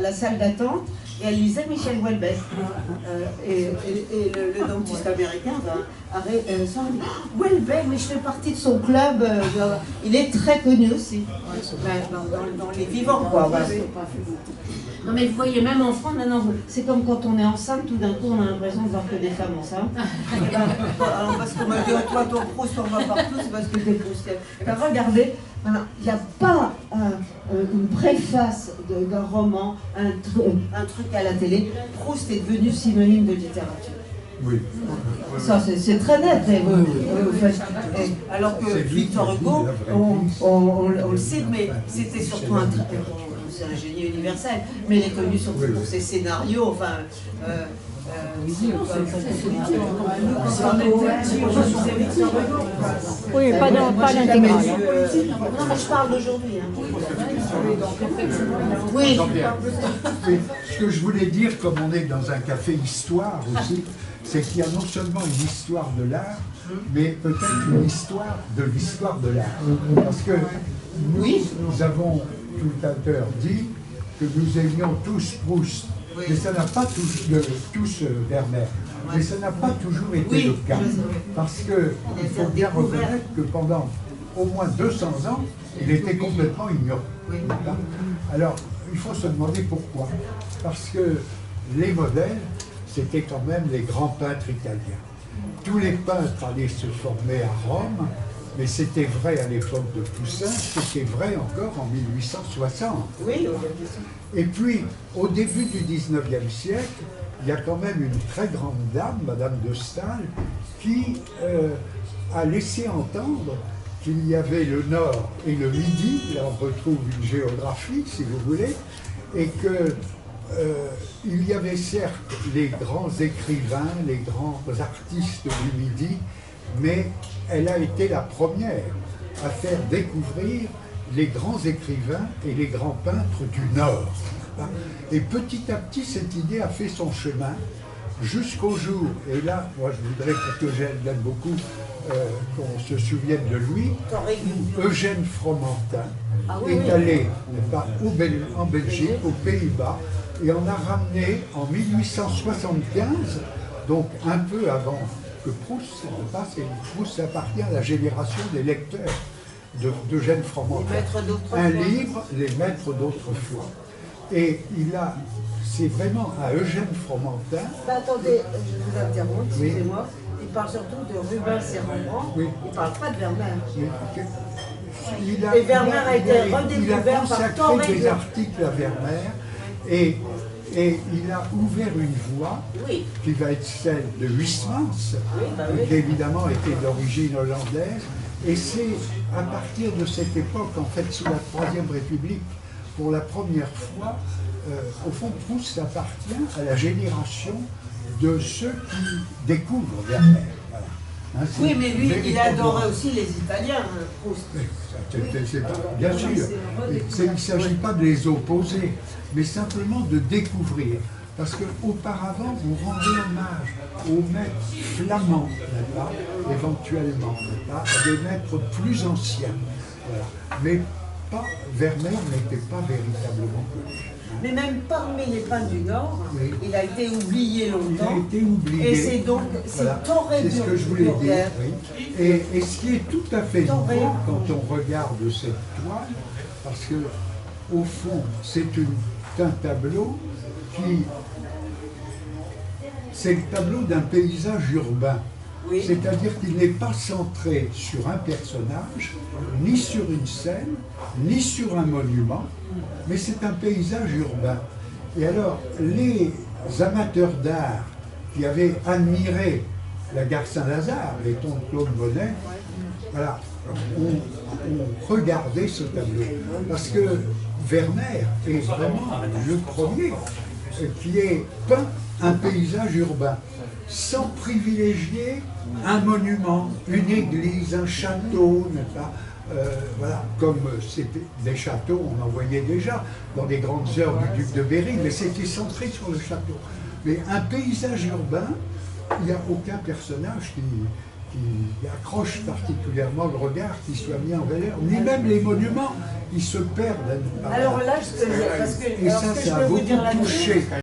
la salle d'attente et elle lisait Michel Houellebecq. Et le dentiste américain sort et dit « Houellebecq, mais je fais partie de son club. Il est très connu aussi. Dans les vivants, quoi. Voilà. Non mais vous voyez, même en France, maintenant, c'est comme quand on est enceinte, tout d'un coup on a l'impression de voir que des femmes enceintes. Alors parce qu'on m'a dit, toi ton Proust on va partout, c'est parce que t'es Proust. Et bien regardez, il n'y a pas une préface d'un roman, un truc à la télé. Proust est devenu synonyme de littérature. Oui. Ça c'est très net. Alors que Victor Hugo, on le cite, mais c'était surtout un c'est un génie universel, mais il est connu surtout pour ses scénarios, enfin... oui, pas l'intégral. Non, mais je parle d'aujourd'hui. Oui. Ce que je voulais dire, comme on est dans un café histoire aussi, c'est qu'il y a non seulement une histoire de l'art, mais peut-être une histoire de l'histoire de l'art. Parce que nous avons tout à l'heure dit que nous aimions tous Proust, mais ça n'a pas tous Vermeer, mais ça n'a pas toujours été le cas, parce qu'il faut bien reconnaître que pendant au moins 200 ans, il était complètement ignoré. Alors, il faut se demander pourquoi, parce que les modèles, c'était quand même les grands peintres italiens. Tous les peintres allaient se former à Rome, mais c'était vrai à l'époque de Poussin, c'était vrai encore en 1860. Oui. Et puis, au début du 19e siècle, il y a quand même une très grande dame, Madame de Staël, qui a laissé entendre qu'il y avait le Nord et le Midi, là on retrouve une géographie, si vous voulez, et que il y avait certes les grands écrivains, les grands artistes du Midi, mais elle a été la première à faire découvrir les grands écrivains et les grands peintres du Nord. Et petit à petit, cette idée a fait son chemin jusqu'au jour, et là, moi je voudrais, parce que j'aime beaucoup qu'on se souvienne de lui, où Eugène Fromentin est allé en Belgique, aux Pays-Bas, et en a ramené en 1875, donc un peu avant que Proust, Proust appartient à la génération des lecteurs d'Eugène Fromentin. Un livre, Les Maîtres d'autrefois. Et c'est vraiment à Eugène Fromentin... attendez, je vous interromps, excusez-moi. Il parle surtout de Rubens et Rembrandt, il ne parle pas de Vermeer. Et Vermeer a été redécouvert par Torrey. Il a consacré des articles à Vermeer, et il a ouvert une voie qui va être celle de Huysmans, qui évidemment était d'origine hollandaise, et c'est à partir de cette époque, en fait, sous la Troisième République, pour la première fois, au fond, Proust appartient à la génération de ceux qui découvrent Vermeer. Voilà. Hein, oui, mais lui, il adorait aussi les Italiens, Proust. Bien sûr, il ne s'agit pas de les opposer, mais simplement de découvrir. Parce qu'auparavant, vous rendez hommage aux maîtres flamands, éventuellement, à des maîtres plus anciens. Voilà. Mais Vermeer n'était pas véritablement connu. Mais même parmi les peintres du Nord, il a été oublié longtemps. Il a été oublié. Et c'est donc, Torrey c'est ce que je voulais dire. Oui. Et ce qui est tout à fait nouveau quand on regarde cette toile, parce que au fond, c'est un tableau qui... C'est le tableau d'un paysage urbain. Oui. C'est-à-dire qu'il n'est pas centré sur un personnage, ni sur une scène, ni sur un monument, mais c'est un paysage urbain. Et alors, les amateurs d'art qui avaient admiré la gare Saint-Lazare, les tons de Claude Monet, voilà, ont regardé ce tableau. Parce que Vermeer est vraiment le premier qui ait peint un paysage urbain, sans privilégier un monument, une église, un château, n'est-ce pas ? Voilà, comme c'était des châteaux, on en voyait déjà dans les grandes heures du duc de Berry, mais c'était centré sur le château. Mais un paysage urbain, il n'y a aucun personnage qui accroche particulièrement le regard, qui soit mis en valeur, ni même les monuments, ils se perdent. Alors là, parce que, Et alors, ça, ce que je ça peux a vous beaucoup dire là-dessus, touché.